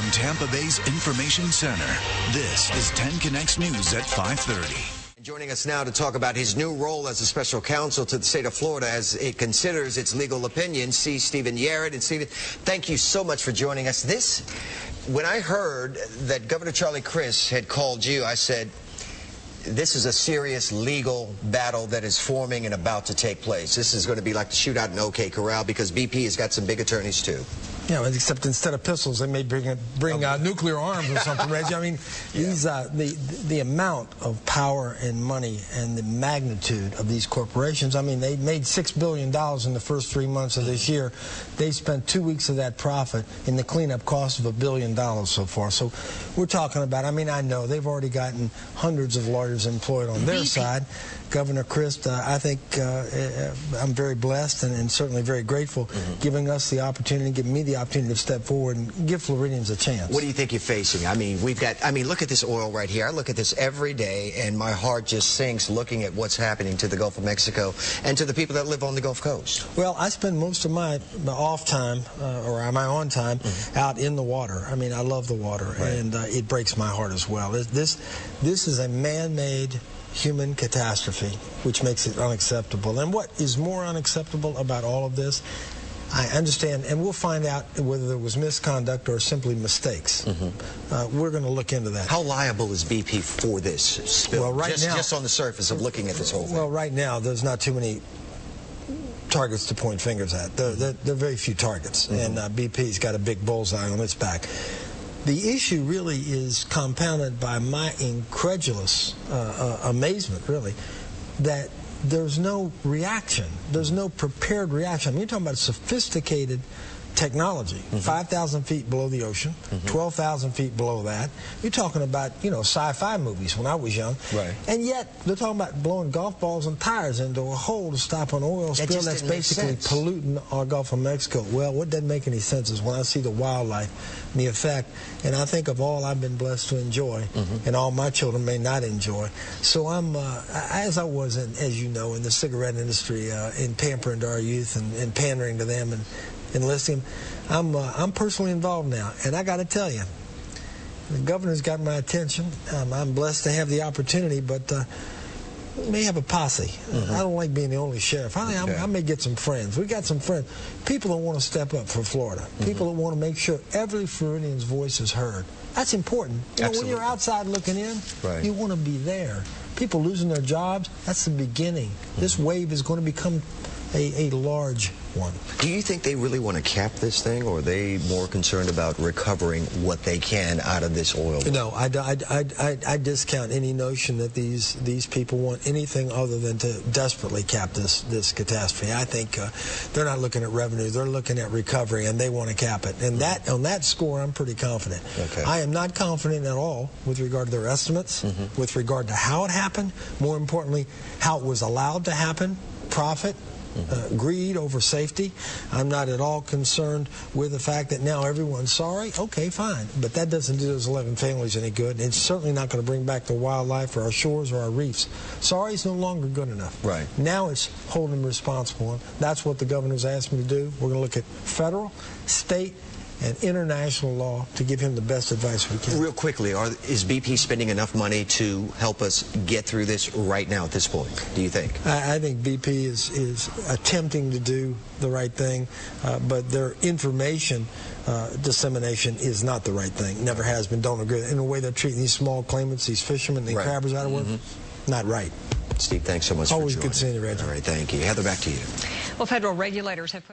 From Tampa Bay's Information Center, this is 10 Connects News at 5:30. Joining us now to talk about his new role as a special counsel to the state of Florida as it considers its legal opinion, Steve Yerrid. And Stephen, thank you so much for joining us. When I heard that Governor Crist had called you, I said, this is a serious legal battle that is forming and about to take place. This is going to be like the shootout in OK Corral, because BP has got some big attorneys too. Yeah, except instead of pistols, they may bring nuclear arms or something, Reggie. I mean, the amount of power and money and the magnitude of these corporations. I mean, they made $6 billion in the first 3 months of this year. They spent 2 weeks of that profit in the cleanup cost of $1 billion so far. So we're talking about, I mean, I know they've already gotten hundreds of lawyers employed on their side. Governor Crist, I think I'm very blessed and certainly very grateful, giving us the opportunity, giving me the opportunity to step forward and give Floridians a chance. What do you think you're facing? I mean, look at this oil right here. I look at this every day, and my heart just sinks looking at what's happening to the Gulf of Mexico and to the people that live on the Gulf Coast. Well, I spend most of my off time, or my on time, out in the water. I mean, I love the water, and it breaks my heart as well. This is a man-made human catastrophe, which makes it unacceptable. And what is more unacceptable about all of this, I understand, and we'll find out whether there was misconduct or simply mistakes. We're going to look into that. How liable is BP for this spill? Well, just on the surface of looking at this whole thing. Well, right now, there's not too many targets to point fingers at. There are very few targets, and BP's got a big bullseye on its back. The issue really is compounded by my incredulous amazement, really, that there's no reaction. There's no prepared reaction. I mean, you're talking about sophisticated technology, 5,000 feet below the ocean, 12,000 feet below that. You're talking about, sci-fi movies when I was young. Right. And yet, they're talking about blowing golf balls and tires into a hole to stop an oil spill that's basically polluting our Gulf of Mexico. Well, what doesn't make any sense is when I see the wildlife and the effect, and I think of all I've been blessed to enjoy, and all my children may not enjoy. So I'm, as I was, as you know, in the cigarette industry, in pampering to our youth and pandering to them and enlisting, I'm personally involved now, and I got to tell you, the governor's got my attention. I'm blessed to have the opportunity, but we may have a posse. I don't like being the only sheriff. I may get some friends. We got some friends, people that want to step up for Florida, people that want to make sure every Floridian's voice is heard. That's important. When you're outside looking in, you want to be there. People losing their jobs, that's the beginning. This wave is going to become a large one. Do you think they really want to cap this thing, or are they more concerned about recovering what they can out of this oil? No, I discount any notion that these people want anything other than to desperately cap this catastrophe. I think they're not looking at revenue, they're looking at recovery, and they want to cap it. And on that score, I'm pretty confident. I am not confident at all with regard to their estimates, with regard to how it happened, more importantly, how it was allowed to happen, profit, greed over safety. I'm not at all concerned with the fact that now everyone's sorry. Okay, fine. But that doesn't do those 11 families any good. It's certainly not going to bring back the wildlife or our shores or our reefs. Sorry is no longer good enough. Now it's holding them responsible. That's what the governor's asked me to do. We're going to look at federal, state, and international law to give him the best advice we can. Real quickly, is BP spending enough money to help us get through this right now at this point, do you think? I think BP is attempting to do the right thing, but their information dissemination is not the right thing. Never has been. Don't agree. In the way they're treating these small claimants, these fishermen, these crabbers out of work, not right. Steve, thanks so much for joining. Always good seeing you, Reggie. All right, thank you. Heather, back to you. Well, federal regulators have put